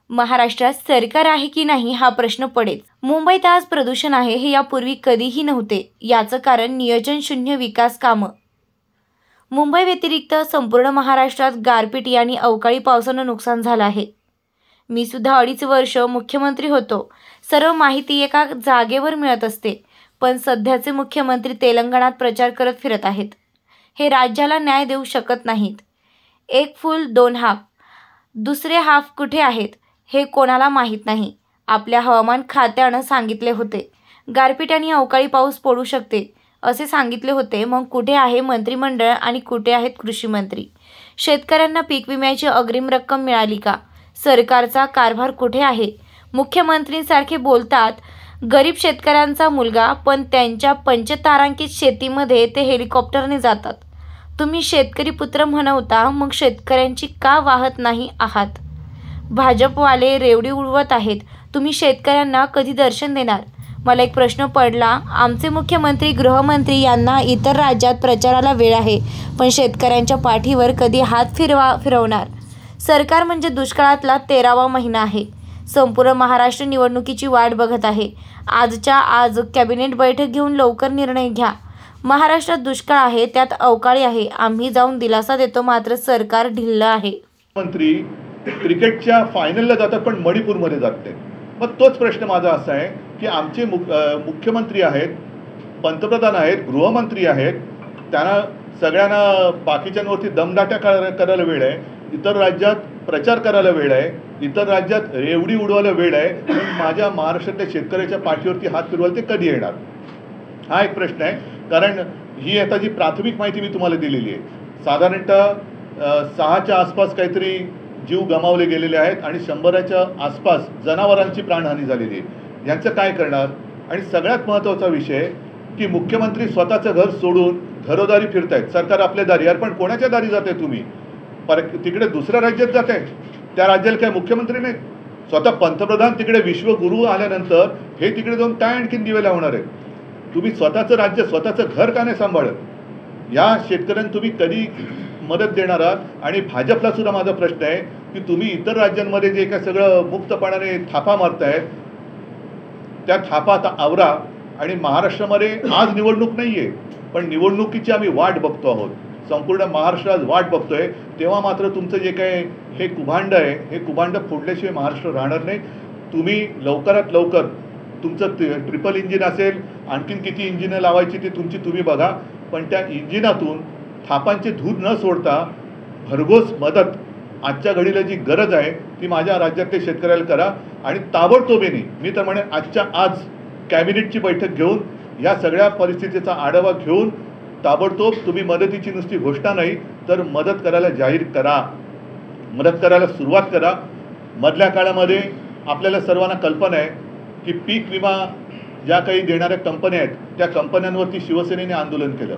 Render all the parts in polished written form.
महाराष्ट्रात सरकार आहे की नाही हा प्रश्न पडेल। मुंबईत आज प्रदूषण आहे हे यापूर्वी कधीही नव्हते। याचं कारण नियोजन शून्य विकास कामं। मुंबई व्यतिरिक्त संपूर्ण महाराष्ट्रात गारपीट आणि अवकाळी पावसानं नुकसान झालं आहे। मी सुद्धा 2.5 वर्ष मुख्यमंत्री होतो। सर्व माहिती एका जागेवर मिळत असते, पण सध्याचे मुख्यमंत्री तेलंगणात प्रचार करत फिरत आहेत। हे राज्याला न्याय देऊ शकत नाहीत। एक फुल दोन हाफ, दुसरे हाफ कुठे आहेत हे कोणाला माहीत नाही। आपल्या हवामान खात्यानं सांगितले होते गारपीट आणि अवकाळी पाऊस पडू शकते असे सांगितले होते। मग कुठे आहे मंत्रिमंडळ आणि कुठे आहेत कृषी मंत्री? शेतकऱ्यांना पीक विम्याची अग्रिम रक्कम मिळाली का? सरकारचा कारभार कुठे आहे? मुख्यमंत्रींसारखे बोलतात गरीब शेतकऱ्यांचा मुलगा, पण त्यांच्या पंचतारांकित शेतीमध्ये ते हेलिकॉप्टरने जातात। तुम्ही शेतकरी पुत्र म्हणवता, मग शेतकऱ्यांची का वाहत नाही आहात? भाजपवाले रेवडी उडवत आहेत, तुम्ही शेतकऱ्यांना कधी दर्शन देणार? मला एक प्रश्न पडला, आमचे मुख्यमंत्री गृहमंत्री यांना इतर राज्यात प्रचाराला वेळ आहे, पण शेतकऱ्यांच्या पाठीवर कधी हात फिरवणार? सरकार म्हणजे दुष्काळातला 13वा महिना आहे। संपूर्ण महाराष्ट्र निवडणुकीची वाट बघत आहे। आजच्या आज कॅबिनेट बैठक घेऊन लवकर निर्णय घ्या। महाराष्ट्रात दुष्काळ आहे, त्यात अवकाळी आहे। आम्ही जाऊन दिलासा देतो, मात्र सरकार ढिल्लं आहे। मंत्री क्रिकेटच्या फायनलला जातात, पण मणिपूरमध्ये जात नाही। मग तोच प्रश्न माझा असा आहे की आमचे मुख्यमंत्री आहेत, पंतप्रधान आहेत, गृहमंत्री आहेत, त्यांना सगळ्यांना बाकीच्यांवरती दमदाट्या करायला वेळ आहे, इतर राज्यात प्रचार करायला वेळ आहे, इतर राज्यात रेवडी उडवायला वेळ आहे, पण माझ्या महाराष्ट्रातल्या शेतकऱ्याच्या पाठीवरती हात फिरवायला ते कधी येणार? हा एक प्रश्न आहे। कारण ही आता जी प्राथमिक माहिती मी तुम्हाला दिलेली आहे, साधारणतः 6च्या आसपास काहीतरी जीव गमावले गेलेले आहेत आणि 100च्या आसपास जनावरांची प्राणहानी झालेली आहे। यांचं काय करणार? आणि सगळ्यात महत्त्वाचा विषय की मुख्यमंत्री स्वतःचं घर सोडून घरोदारी फिरतायत। सरकार आपल्या दारी, यार पण कोणाच्या दारी जाते तुम्ही? तिकडे दुसऱ्या राज्यात जात आहे, त्या राज्याला काय मुख्यमंत्री नाही? स्वतः पंतप्रधान तिकडे विश्वगुरू आल्यानंतर हे तिकडे जाऊन काय आणखीन दिवे लावणार आहेत? तुम्ही स्वतःचं राज्य, स्वतःचं घर का नाही सांभाळत? या शेतकऱ्यांना तुम्ही कधी मदत देणार आहात? आणि भाजपला सुद्धा माझा प्रश्न आहे की तुम्ही इतर राज्यांमध्ये जे काय सगळं मुक्तपणाने थापा मारतायत, त्या थापा आता आवरा। आणि महाराष्ट्रामध्ये आज निवडणूक नाही आहे, पण निवडणुकीची आम्ही वाट बघतो आहोत, संपूर्ण महाराष्ट्रात वाट बघतोय। तेव्हा मात्र तुमचं जे काय हे कुभांड आहे, हे कुभांड फोडल्याशिवाय महाराष्ट्र राहणार नाही। तुम्ही लवकरात लवकर तुमचं ट्रिपल इंजिन असेल, आणखीन किती इंजिनं लावायची ते तुम्ही बघा, पण त्या इंजिनातून थापांचे धूर न सोडता भरघोस मदत आजच्या घडीला जी गरज आहे ती माझ्या राज्यातल्या शेतकऱ्याला करा। आणि ताबडतोबीने मी तर म्हणेन आजच्या आज कॅबिनेटची बैठक घेऊन या सगळ्या परिस्थितीचा आढावा घेऊन ताबडतोब तुम्ही मदतीची नुसती घोषणा नाही तर मदत करायला जाहीर करा, मदत करायला सुरुवात करा। मधल्या काळामध्ये आपल्याला सर्वांना कल्पना आहे की पीक विमा ज्या काही देणाऱ्या कंपन्या आहेत त्या कंपन्यांवरती शिवसेनेने आंदोलन केलं।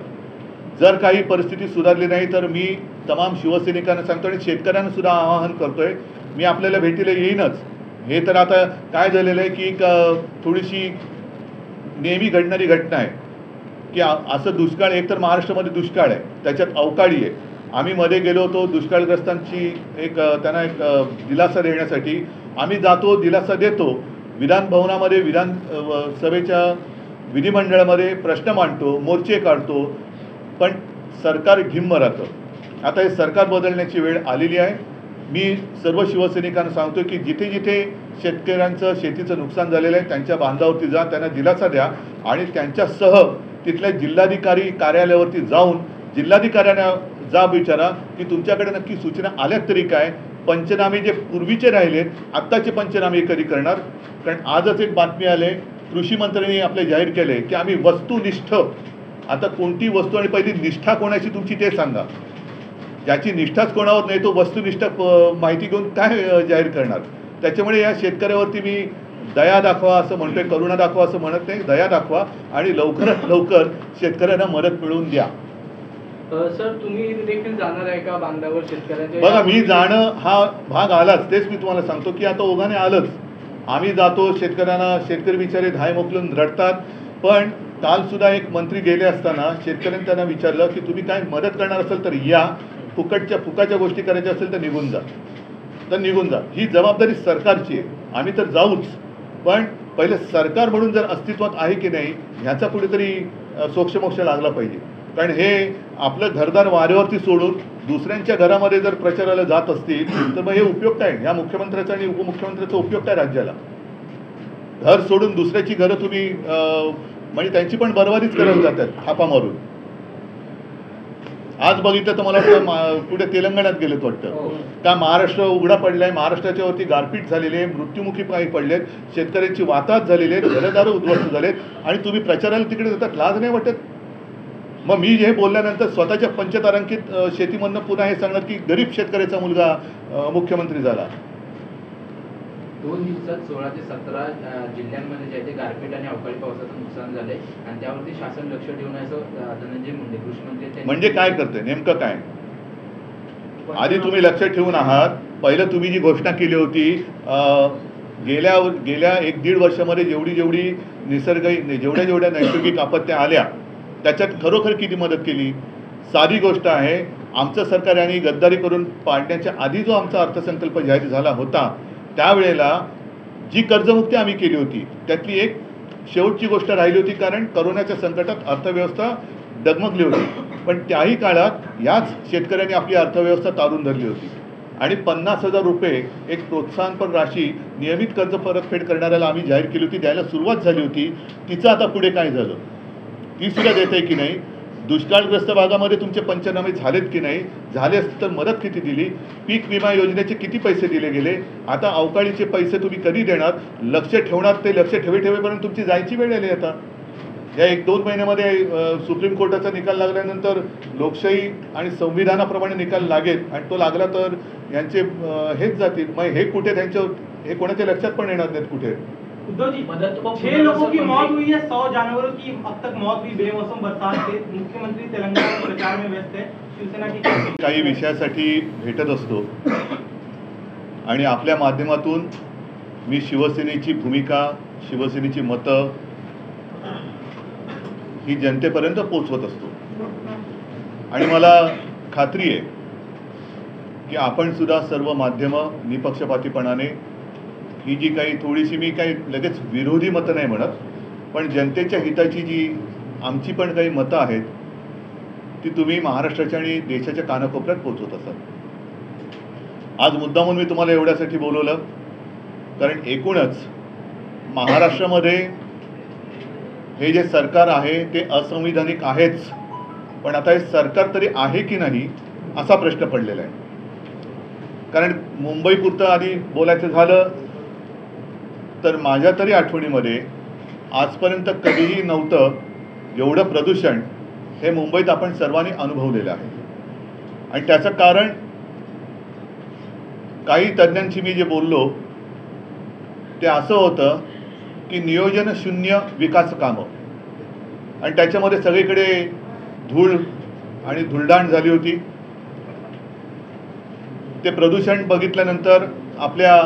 जर काही परिस्थिती सुधारली नाही तर मी तमाम शिवसैनिकांना सांगतो आणि शेतकऱ्यांना सुद्धा आवाहन करतोय, मी आपल्याला भेटीला येईनच। हे तर आता काय झालेलं आहे की एक थोडीशी नेहमी घडणारी घटना आहे की असं दुष्काळ, एक तर महाराष्ट्रामध्ये दुष्काळ आहे, त्याच्यात अवकाळी आहे। आम्ही मध्ये गेलो होतो दुष्काळग्रस्तांची त्यांना एक दिलासा देण्यासाठी, आम्ही जातो, दिलासा देतो, विधानभवनामध्ये विधानसभेच्या विधिमंडळामध्ये प्रश्न मांडतो, मोर्चे काढतो, पण सरकार ढिम्म राहतं। आता हे सरकार बदलण्याची वेळ आलेली आहे। मी सर्व शिवसैनिकांना सांगतो की जिथे जिथे शेतकऱ्यांचं शेतीचं नुकसान झालेलं आहे त्यांच्या बांधावरती जा, त्यांना दिलासा द्या आणि त्यांच्यासह तिथल्या जिल्हाधिकारी कार्यालयावरती जाऊन जिल्हाधिकाऱ्यांना जा विचारा की तुमच्याकडे नक्की सूचना आल्यात तरी काय? पंचनामे जे पूर्वीचे राहिलेत आत्ताचे पंचनामे कधी करणार? कारण आजच एक बातमी आली, कृषी मंत्र्यांनी आपले जाहीर केले की आम्ही वस्तुनिष्ठ, आता कोणती वस्तू आणि पहिली निष्ठा कोणाची तुमची ते सांगा। ज्याची निष्ठाच कोणावर नाही तो वस्तुनिष्ठ माहिती घेऊन काय जाहीर करणार? त्याच्यामुळे या शेतकऱ्यावरती मी दया दाखवा असं म्हणतोय, करुणा दाखवा असं म्हणत नाही, दया दाखवा आणि लवकरात लवकर शेतकऱ्यांना मदत मिळवून द्या। सर, तुम्ही देखील जाणार आहे का बांधावर शेतकऱ्यांच्या? बघा, मी जाणं हा भाग आलाच, तेच मी तुम्हाला सांगतो की आता ओघाने आलंच। आम्ही जातो, शेतकऱ्यांना, शेतकरी बिचारे धाय मोकलून रडतात। पण काल सुद्धा एक मंत्री गेले असताना शेतकऱ्यांनी त्यांना विचारलं की तुम्ही काय मदत करणार असेल तर या, फुकाच्या गोष्टी करायच्या असेल तर निघून जा। तर निघून जा. ही जबाबदारी सरकारची आहे. आम्ही तर जाऊच, पण पहिले सरकार म्हणून जर अस्तित्वात आहे की नाही ह्याचा कुठेतरी सोक्षमोक्ष लागला पाहिजे. कारण हे आपलं घरदार वाऱ्यावरती सोडून दुसऱ्यांच्या घरामध्ये जर प्रचाराला जात असतील तर मग हे उपयोग काय? ह्या मुख्यमंत्र्याचा आणि उपमुख्यमंत्र्याचा उपयोग काय राज्याला? घर सोडून दुसऱ्याची घरं तुम्ही म्हणजे त्यांची पण बरबादीच करायला जातात थापा मारून. आज बघितलं तर मला वाटतं कुठे तेलंगणात गेलेत वाटतं का महाराष्ट्र उघडा पडलाय, महाराष्ट्राच्या वरती गारपीट झालेली आहे, मृत्युमुखी पायी पडलेत, शेतकऱ्यांची वाताहत झालेली आहेत, घरदारं उद्ध्वस्त झालेत आणि तुम्ही प्रचाराला तिकडे जातात. लाज नाही वाटत? मग मी हे बोलल्यानंतर स्वतःच्या पंचतारांकित शेतीमधनं पुन्हा हे सांगणार की गरीब शेतकऱ्याचा मुलगा मुख्यमंत्री झाला. 2 दिवसात 16 ते 17 जिल्ह्यांमध्ये जे आहे ते गारपीट आणि अवकाळी पावसाचं नुकसान झालंय आणि त्यावरती शासन लक्ष ठेवून असं धनंजय मुंडे कृषी मंत्री म्हणजे काय करते नेमकं काय? आधी तुम्ही लक्ष ठेवून आहात. पहिलं तुम्ही जी घोषणा केली होती गेल्या 1-1.5 वर्षामध्ये जेवढी जेवढ्या नैसर्गिक आपत्त्या आल्या त्याच्यात खरोखर किती मदत केली? साधी गोष्ट आहे. आमचं सरकार यांनी गद्दारी करून पाडण्याच्या आधी जो आमचा अर्थसंकल्प जाहीर झाला होता त्यावेळेला जी कर्जमुक्ती आम्ही केली होती त्यातली एक शेवटची गोष्ट राहिली होती, कारण करोनाच्या संकटात अर्थव्यवस्था डगमगली होती. पण त्याही काळात याच शेतकऱ्यांनी आपली अर्थव्यवस्था तारून धरली होती आणि 50,000 रुपये एक प्रोत्साहनपर राशी नियमित कर्ज परतफेड करणाऱ्याला आम्ही जाहीर केली होती, द्यायला सुरुवात झाली होती. तिचं आता पुढे काय झालं ती सुद्धा देत आहे की नाही? दुष्काळग्रस्त भागामध्ये तुमचे पंचनामे झालेत की नाही? झाले असते तर मदत किती दिली? पीक विमा योजनेचे किती पैसे दिले गेले? आता अवकाळीचे पैसे तुम्ही कधी देणार? लक्ष ठेवणार ते लक्ष ठेवेपर्यंत तुमची जायची वेळ आली. आता या 1-2 महिन्यामध्ये सुप्रीम कोर्टाचा निकाल लागल्यानंतर लोकशाही आणि संविधानाप्रमाणे निकाल लागेल आणि तो लागला तर यांचे हेच जातील. मग हे कुठे त्यांच्या हे कोणाच्या लक्षात पण येणार नाहीत कुठे. उद्धव जी, 6 लोगों की मौत हुई है, 100 जानवरों की अब तक मौत हुई बेमौसम बरसात से. मुख्यमंत्री तेलंगाना में प्रचार में व्यस्त है. शिवसेना की काही विषयासाठी भेटत असतो आणि आपल्या माध्यमातून मी शिवसेनेची भूमिका, शिवसेनेची मतं ही जनतेपर्यंत पोचवत असतो आणि मला खात्री आहे की आपण सुद्धा सर्व माध्यमं निपक्षपातीपणाने ही जी काही थोडीशी मी काही लगेच विरोधी मतं नाही म्हणत, पण जनतेच्या हिताची जी आमची पण काही मतं आहेत ती तुम्ही महाराष्ट्राच्या आणि देशाच्या कानाकोपऱ्यात पोचवत असाल. आज मुद्दामून मी तुम्हाला एवढ्यासाठी बोलवलं कारण एकूणच महाराष्ट्रामध्ये हे जे सरकार आहे ते असंविधानिक आहेच, पण आता हे सरकार तरी आहे की नाही असा प्रश्न पडलेला आहे. कारण मुंबईपुरतं आधी बोलायचं झालं तर माझ्या तरी आठवणीमध्ये आजपर्यंत कधीही नव्हतं एवढं प्रदूषण हे मुंबईत आपण सर्वांनी अनुभवलेलं आहे. आणि त्याचं कारण काही तज्ज्ञांशी मी जे बोललो ते असं होतं की नियोजन शून्य विकास कामं आणि त्याच्यामध्ये सगळीकडे धूळ आणि धुळदाण झाली होती. ते प्रदूषण बघितल्यानंतर आपल्या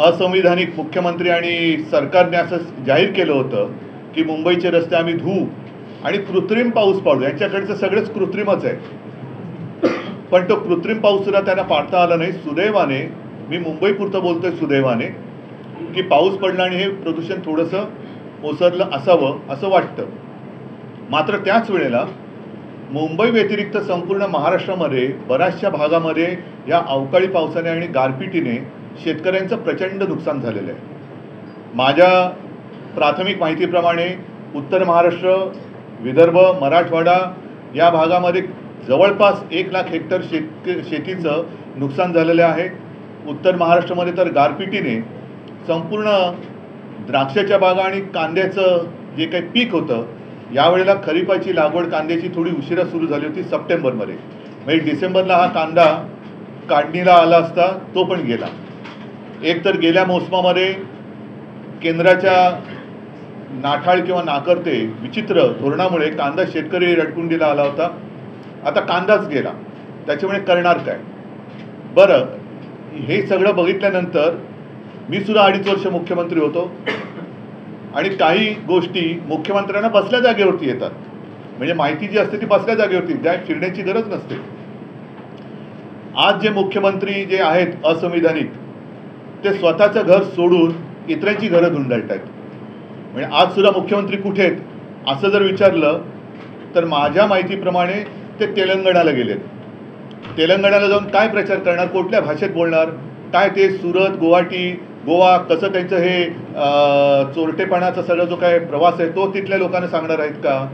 असंविधानिक मुख्यमंत्री आणि सरकारने असं जाहीर केलं होतं की मुंबईचे रस्ते आम्ही धुवू आणि कृत्रिम पाऊस पाडू. यांच्याकडचं सगळंच कृत्रिमच आहे, पण तो कृत्रिम पाऊस सुद्धा त्यांना पाडता आला नाही. सुदैवाने, मी मुंबईपुरतं बोलतोय सुदैवाने, की पाऊस पडला आणि हे प्रदूषण थोडंसं ओसरलं असावं असं वाटतं. मात्र त्याच वेळेला मुंबई व्यतिरिक्त संपूर्ण महाराष्ट्रामध्ये बऱ्याचशा भागामध्ये या अवकाळी पावसाने आणि गारपिटीने शेतकऱ्यांचं प्रचंड नुकसान झालेलं आहे. माझ्या प्राथमिक माहितीप्रमाणे उत्तर महाराष्ट्र, विदर्भ, मराठवाडा या भागामध्ये जवळपास 1 लाख हेक्टर शेतीचं नुकसान झालेलं आहे. उत्तर महाराष्ट्रामध्ये तर गारपिटीने संपूर्ण द्राक्षाच्या बागा आणि कांद्याचं जे काही पीक होतं, यावेळेला खरीपाची लागवड कांद्याची थोडी उशिरा सुरू झाली होती सप्टेंबरमध्ये. म्हणजे डिसेंबरला हा कांदा काढणीला आला असता तो पण गेला. एक तर गेल्या मोसमामध्ये केंद्राच्या नाठाळ किंवा नाकर्ते विचित्र धोरणामुळे कांदा शेतकरी रडकुंडीला आला होता. आता कांदाच गेला, त्याच्यामुळे करणार काय? बरं, हे सगळं बघितल्यानंतर मी सुद्धा 2.5 वर्ष मुख्यमंत्री होतो आणि काही गोष्टी मुख्यमंत्र्यांना बसल्या जागेवरती येतात. म्हणजे माहिती जी असते ती बसल्या जागेवरती, त्या फिरण्याची गरज नसते. आज जे मुख्यमंत्री जे आहेत असंविधानिक, ते स्वतःचं घर सोडून इतरांची घरं धुंडाळत आहेत. म्हणजे आज सुद्धा मुख्यमंत्री कुठे आहेत असं जर विचारलं तर माझ्या माहितीप्रमाणे ते तेलंगणाला गेलेत. तेलंगणाला जाऊन काय प्रचार करणार, कुठल्या भाषेत बोलणार, काय ते सुरत, गुवाहाटी, गोवा कसं त्यांचं हे चोरटेपणाचा सगळा जो काय प्रवास आहे तो तिथल्या लोकांना सांगणार आहेत का?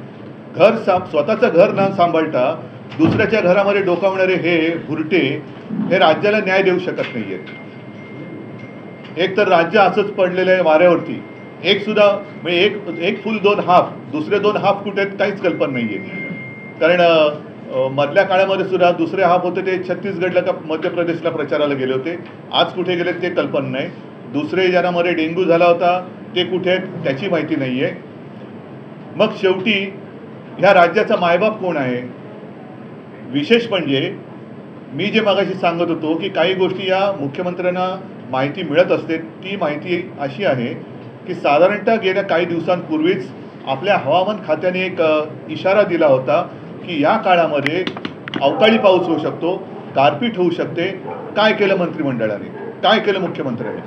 स्वतःचं घर न सांभाळता दुसऱ्याच्या घरामध्ये डोकावणारे हे भुरटे हे राज्याला न्याय देऊ शकत नाही आहेत. एक तर राज्य असंच पडलेलं आहे वाऱ्यावरती. एक सुद्धा म्हणजे एक फुल दोन हाफ, दुसरे दोन हाफ कुठे आहेत काहीच कल्पना नाही आहे. कारण मधल्या काळामध्ये सुद्धा दुसरे हाफ होते ते छत्तीसगडला का मध्य प्रदेशला प्रचाराला गेले होते. आज कुठे गेले ते कल्पना नाही. दुसरे ज्यांच्यामध्ये डेंग्यू झाला होता ते कुठे आहेत त्याची माहिती नाही आहे. मग शेवटी ह्या राज्याचा मायबाप कोण आहे? विशेष म्हणजे मी जे मगाशी सांगत होतो की काही गोष्टी या मुख्यमंत्र्यांना माहिती मिळत असते. ती माहिती अशी आहे की साधारणतः गेल्या काही दिवसांपूर्वीच आपल्या हवामान खात्याने एक इशारा दिला होता की या काळामध्ये अवकाळी पाऊस होऊ शकतो, गारपीट होऊ शकते. काय केलं मंत्रिमंडळाने, काय केलं मुख्यमंत्र्यांनी?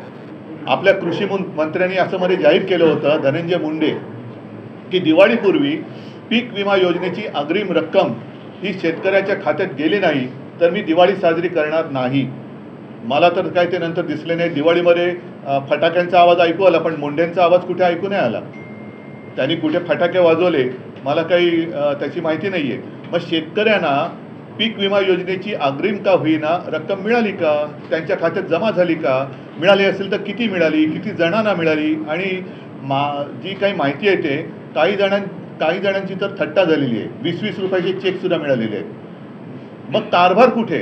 आपल्या कृषी मंत्र्यांनी असं मध्ये जाहीर केलं होतं धनंजय मुंडे की दिवाळीपूर्वी पीक विमा योजनेची अग्रिम रक्कम ही शेतकऱ्याच्या खात्यात गेली नाही तर मी दिवाळी साजरी करणार नाही. मला तर काय ते नंतर दिसले नाही. दिवाळीमध्ये फटाक्यांचा आवाज ऐकू आला पण मुंडेंचा आवाज कुठे ऐकू नाही आला. त्यांनी कुठे फटाके वाजवले मला काही त्याची माहिती नाही आहे. मग शेतकऱ्यांना पीक विमा योजनेची अग्रिम का होईना रक्कम मिळाली का, त्यांच्या खात्यात जमा झाली का, मिळाली असेल तर किती मिळाली, किती जणांना मिळाली? आणि जी काही माहिती आहे ते काही जणांची तर थट्टा झालेली आहे. 20-20 रुपयाचे चेकसुद्धा मिळालेले आहेत. मग कारभार कुठे?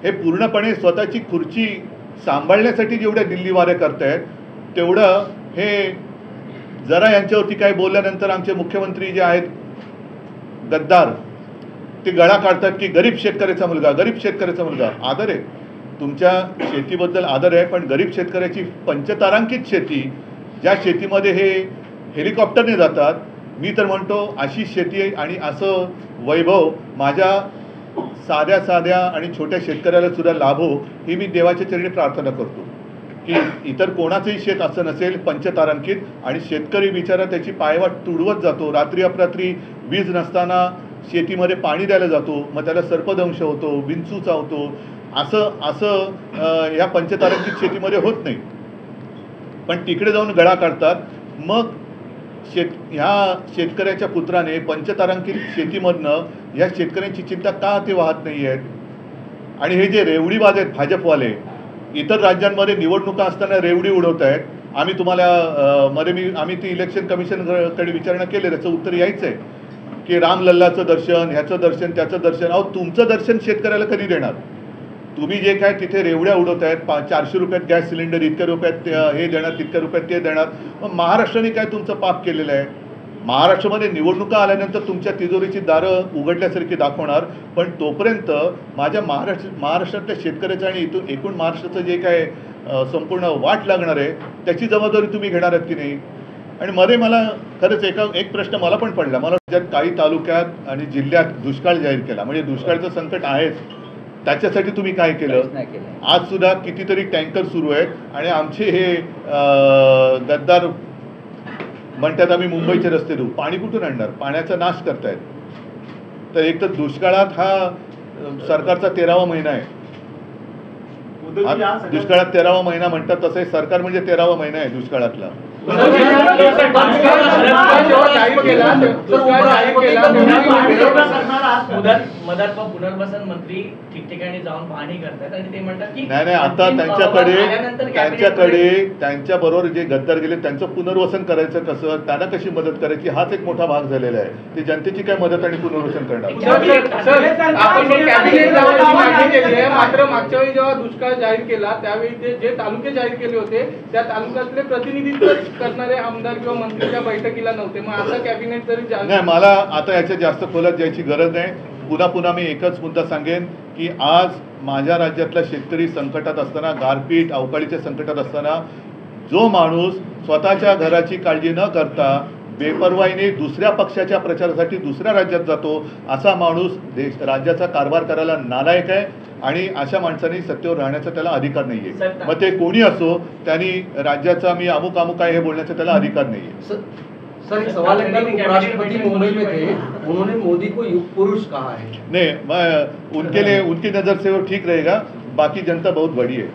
हे पूर्णपणे स्वतःची खुर्ची सांभाळण्यासाठी जेवढ्या दिल्ली वारे करतायत तेवढं हे जरा यांच्यावरती काय बोलल्यानंतर आमचे मुख्यमंत्री जे आहेत गद्दार ते गळा काढतात की गरीब शेतकऱ्याचा मुलगा, गरीब शेतकऱ्याचा मुलगा. आदर आहे तुमच्या शेतीबद्दल, आदर आहे, पण गरीब शेतकऱ्याची पंचतारांकित शेती, ज्या शेतीमध्ये हे हेलिकॉप्टरने जातात, मी तर म्हणतो अशी शेती आणि असं वैभव माझ्या साध्या आणि छोट्या शेतकऱ्याला सुद्धा लाभो ही मी देवाच्या चरणी प्रार्थना करतो की इतर कोणाचंही शेत असं नसेल पंचतारांकित. आणि शेतकरी बिचारा त्याची पायवाट तुडवत जातो, रात्री अपरात्री वीज नसताना शेतीमध्ये पाणी द्यायला जातो, मग त्याला सर्पदंश होतो, विंचू चावतो. असं या पंचतारांकित शेतीमध्ये होत नाही. पण तिकडे जाऊन गळा काढतात. मग ह्या शेतकऱ्याच्या पुत्राने पंचतारांकित शेतीमधनं ह्या शेतकऱ्यांची चिंता का ते वाहत नाही आहेत? आणि हे जे रेवडीबाज आहेत भाजपवाले, इतर राज्यांमध्ये निवडणुका असताना रेवडी उडवत आहेत. आम्ही तुम्हाला आम्ही ती इलेक्शन कमिशनकडे विचारणा केली, त्याचं उत्तर यायचं आहे की रामलल्लाचं दर्शन, ह्याचं दर्शन, त्याचं दर्शन. अहो तुमचं दर्शन शेतकऱ्याला कधी देणार? तुम्ही जे काय तिथे रेवड्या उडवत आहेत, 400 रुपयात गॅस सिलेंडर, इतक्या रुपयात हे देणार, तितक्या रुपयात ते देणार. मग महाराष्ट्राने काय तुमचं पाप केलेलं आहे? महाराष्ट्रामध्ये निवडणुका आल्यानंतर तुमच्या तिजोरीची दारं उघडल्यासारखी दाखवणार. पण तोपर्यंत माझ्या महाराष्ट्रातल्या शेतकऱ्याचं आणि एकूण महाराष्ट्राचं जे काय संपूर्ण वाट लागणार आहे त्याची जबाबदारी तुम्ही घेणार आहात की नाही? आणि मध्ये मला खरंच एक प्रश्न मला पण पडला. मला राज्यात काही तालुक्यात आणि जिल्ह्यात दुष्काळ जाहीर केला, म्हणजे दुष्काळाचं संकट आहेच, त्याच्यासाठी तुम्ही काय केलं? आज सुद्धा कितीतरी टँकर सुरू आहेत आणि आमचे हे गद्दार म्हणतात आम्ही मुंबईचे रस्ते देऊ. पाणी कुठून आणणार? पाण्याचा नाश करतायत. तर एक तर दुष्काळात हा सरकारचा 13वा महिना आहे. दुष्काळात 13वा महिना म्हणतात, तसं सरकार म्हणजे 13वा महिना आहे दुष्काळातला. पुनर्वसन मंत्री ठिकठिकाणी जाऊन पाहणी करतात आणि ते म्हणतात की नाही आता त्यांच्या बरोबर जे गद्दार गेले त्यांचं पुनर्वसन करायचं कसं, त्यांना कशी मदत करायची, हाच एक मोठा भाग झालेला आहे. ते जनतेची काय मदत आणि पुनर्वसन करणार? मात्र मागच्या वेळी जेव्हा दुष्काळ जाहीर केला त्यावेळी ते जे तालुके जाहीर केले होते त्या तालुक्यातले प्रतिनिधित्व करणारे आमदार किंवा मंत्रीच्या बैठकीला नव्हते. मग आता कॅबिनेट जरी नाही, मला आता याच्या जास्त खोलात जायची गरज नाही. पुन्हा मी एकच मुद्दा सांगेन की आज माझ्या राज्यातला शेतकरी संकटात असताना, गारपीट अवकाळीच्या संकटात असताना जो माणूस स्वतःच्या घराची काळजी न करता बेपर्वाईने दुसऱ्या पक्षाच्या प्रचारासाठी दुसऱ्या राज्यात जातो असा माणूस राज्याचा कारभार करायला नालायक आहे आणि अशा माणसांनी सत्तेवर राहण्याचा त्याला अधिकार नाही आहे. मग ते कोणी असो, त्यांनी राज्याचा मी अमुक अमुक आहे हे बोलण्याचा त्याला अधिकार नाही आहे. सर एक सवाल है, उपराष्ट्रपति मुंबई में थे, उन्होंने मोदी को युग पुरुष कहा है. नहीं, मैं उनके लिए उनकी नज़र से वो ठीक रहेगा, बाकी जनता बहुत बड़ी है.